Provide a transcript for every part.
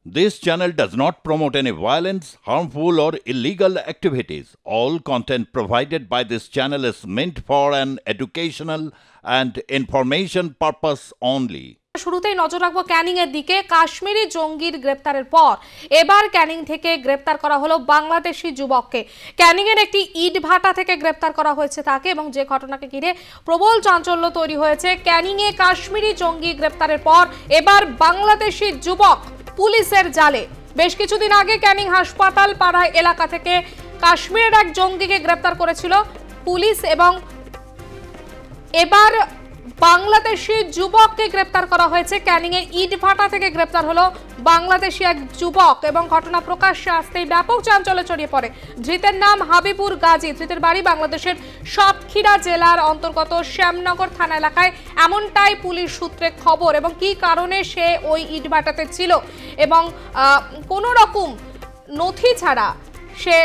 This channel does not promote any violence, harmful, or illegal activities. All content provided by this channel is meant for an educational and information purpose only. শুরুতেই নজর রাখবো ক্যানিং এর দিকে। কাশ্মীরি জঙ্গির গ্রেপ্তারের পর এবার ক্যানিং থেকে গ্রেপ্তার করা হলো বাংলাদেশি যুবককে। ক্যানিং এর একটি ইট ভাটা থেকে গ্রেপ্তার করা হয়েছে তাকে, এবং যে ঘটনাকে ঘিরে প্রবল চাঞ্চল্য তৈরি হয়েছে। ক্যানিং এ কাশ্মীরি জঙ্গি গ্রেপ্তারের পর এবার বাংলাদেশি যুবক পুলিশের জালে। বেশ কিছুদিন আগে ক্যানিং হাসপাতাল পাড়া এলাকা থেকে কাশ্মীরের এক জঙ্গিকে গ্রেপ্তার করেছিল পুলিশ, এবং এবার বাংলাদেশি যুবককে গ্রেপ্তার করা হয়েছে। ক্যানিং এর ইটভাটা থেকে গ্রেপ্তার হলো বাংলাদেশি এক যুবক, এবং ঘটনা প্রকাশ্যে আসতেই ব্যাপক চাঞ্চল্য ছড়িয়ে পড়ে। ধৃতের নাম হাবিবুর গাজী। ধৃতের বাড়ি বাংলাদেশের সাতক্ষীরা জেলার অন্তর্গত শ্যামনগর থানা এলাকায়, এমনটাই পুলিশ সূত্রে খবর। এবং কি কারণে সে ওই ইটভাটাতে ছিল এবং কোনো রকম নথি ছাড়া সে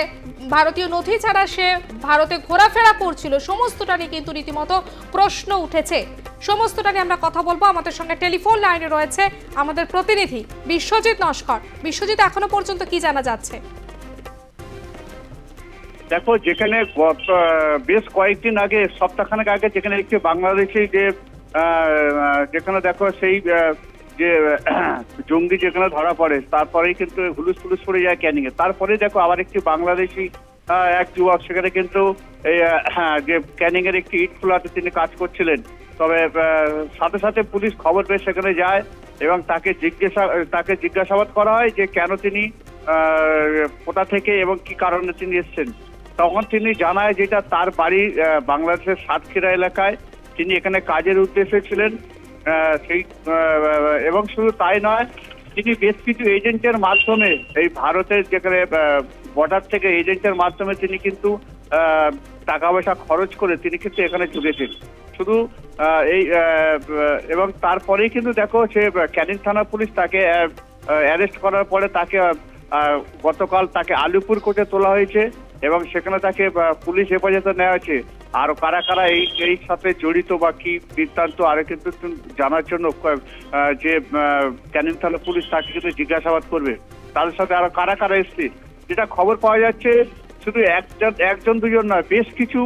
ভারতীয় নথি ছাড়া সে ভারতে ঘোরাফেরা করছিল, সমস্তটা নিয়ে কিন্তু রীতিমতো প্রশ্ন উঠেছে। সমস্তটা নিয়ে আমরা কথা বলবো। আমাদের সঙ্গে টেলিফোন লাইনে রয়েছে আমাদের প্রতিনিধি বিশ্বজিৎ নস্কর। বিশ্বজিৎ, এখনো পর্যন্ত কি জানা যাচ্ছে? দেখো, যেখানে বেশ কয়েকদিন আগে, সপ্তাহখানেক আগে, যেখানে একটি বাংলাদেশি যেখানে দেখো সেই যে জঙ্গি যেখানে ধরা পড়ে, তারপরেই কিন্তু হুলুস ফুলুস পড়ে যায় ক্যানিং এ। তারপরে দেখো আবার একটি বাংলাদেশি এক যুবক সেখানে কিন্তু এই যে ক্যানিং এর একটি ইট খোলাতে তিনি কাজ করছিলেন। তবে সাথে সাথে পুলিশ খবর পেয়ে সেখানে যায় এবং তাকে জিজ্ঞাসাবাদ করা হয় যে কেন তিনি কোথা থেকে এবং কি কারণে তিনি এসেছেন। তখন তিনি জানায় যেটা তার বাড়ি বাংলাদেশের সাতক্ষীরা এলাকায়, তিনি এখানে কাজের উদ্দেশ্যে ছিলেন। সেই এবং শুধু তাই নয়, তিনি বেশ কিছু এজেন্টের মাধ্যমে এই ভারতের যেখানে বর্ডার থেকে এজেন্টের মাধ্যমে তিনি কিন্তু টাকা পয়সা খরচ করে তিনি কিন্তু এখানে ঢুকেছেন। শুধু এই এবং তারপরেই কিন্তু দেখো সে ক্যানিং থানা পুলিশ তাকে অ্যারেস্ট করার পরে তাকে গতকাল তাকে আলিপুর কোর্টে তোলা হয়েছে এবং সেখানে তাকে পুলিশ হেফাজতে নেওয়া হয়েছে। আর কারা কারা এই সাথে জড়িত বা কি বৃত্তান্ত আরো কিন্তু জানার জন্য যে ক্যানিং থানা পুলিশ তাকে কিন্তু জিজ্ঞাসাবাদ করবে। তাদের সাথে আরো কারা কারা এসছে, যেটা খবর পাওয়া যাচ্ছে শুধু একজন দুজন নয়, বেশ কিছু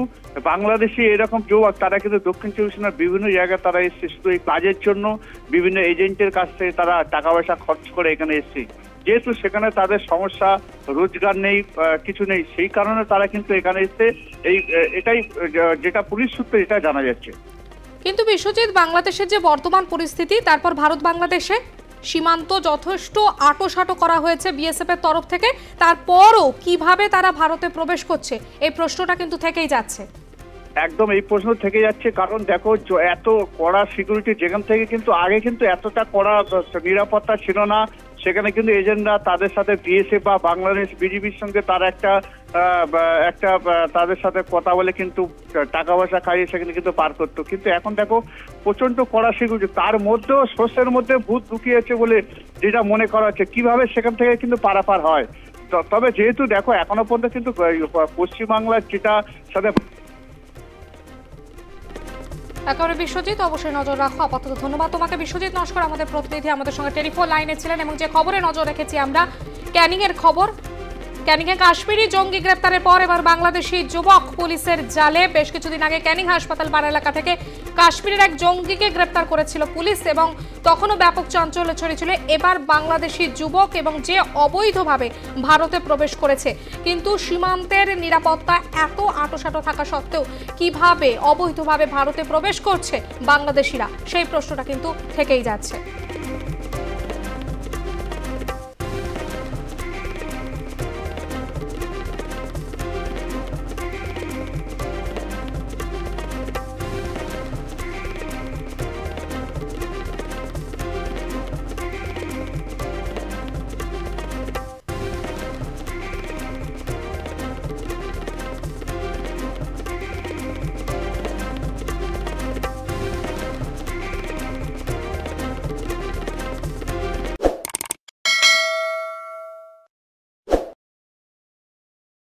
বাংলাদেশি এরকম যুবক তারা কিন্তু দক্ষিণ চব্বিশ পরগনার বিভিন্ন জায়গায় তারা এসছে শুধু এই কাজের জন্য। বিভিন্ন এজেন্টের কাছ থেকে তারা টাকা পয়সা খরচ করে এখানে এসছে। যেহেতু সেখানে তাদের সমস্যা, রোজগার নেই, কিছু নেই, সেই কারণে তারা কিন্তু এখানে এসছে। এটাই যেটা পুলিশ সূত্রে এটা জানা যাচ্ছে। কিন্তু বিশ্বজিৎ, বাংলাদেশের যে বর্তমান পরিস্থিতি, তারপর ভারত বাংলাদেশে সীমান্ত যথেষ্ট আঁটোসাঁটো করা হয়েছে বিএসএফ এর তরফ থেকে, তারপরও কিভাবে তারা ভারতে প্রবেশ করছে এই প্রশ্নটা কিন্তু থেকেই যাচ্ছে। একদম এই প্রশ্ন থেকে যাচ্ছে, কারণ দেখো এত কড়া সিকিউরিটি যেখান থেকে কিন্তু আগে কিন্তু এতটা কড়া নিরাপত্তা ছিল না। সেখানে কিন্তু এজেন্টরা তাদের সাথে বিএসএফ বা বাংলাদেশ বিজিবির সঙ্গে তারা একটা তাদের সাথে কথা বলে কিন্তু টাকা পয়সা খাইয়ে সেখানে কিন্তু পার করতো। কিন্তু এখন দেখো প্রচন্ড কড়া সিকিউরিটি, তার মধ্যেও শস্যের মধ্যে ভূত লুকিয়েছে বলে যেটা মনে করা হচ্ছে, কিভাবে সেখান থেকে কিন্তু পারাপার হয়। তবে যেহেতু দেখো এখনো পর্যন্ত কিন্তু পশ্চিমবাংলার যেটা সাথে একেবারে বিশ্বজিৎ, অবশ্যই নজর রাখো। আপাতত ধন্যবাদ তোমাকে বিশ্বজিৎ নস্কর, আমাদের প্রতিনিধি আমাদের সঙ্গে টেলিফোন লাইনে ছিলেন। এবং যে খবরে নজর রেখেছি আমরা, ক্যানিং এর খবর। ক্যানিং এ কাশ্মীরি জঙ্গি গ্রেপ্তারের পর এবার বাংলাদেশি যুবক পুলিশের জালে। বেশ কিছুদিন আগে ক্যানিং হাসপাতাল পাড়া এলাকা থেকে কাশ্মীরের এক জঙ্গিকে গ্রেপ্তার করেছিল পুলিশ, এবং তখনও ব্যাপক চাঞ্চল্য ছড়িয়েছিল। এবার বাংলাদেশি যুবক এবং যে অবৈধভাবে ভারতে প্রবেশ করেছে, কিন্তু সীমান্তের নিরাপত্তা এত আঁটোসাঁটো থাকা সত্ত্বেও কিভাবে অবৈধভাবে ভারতে প্রবেশ করছে বাংলাদেশিরা, সেই প্রশ্নটা কিন্তু থেকেই যাচ্ছে।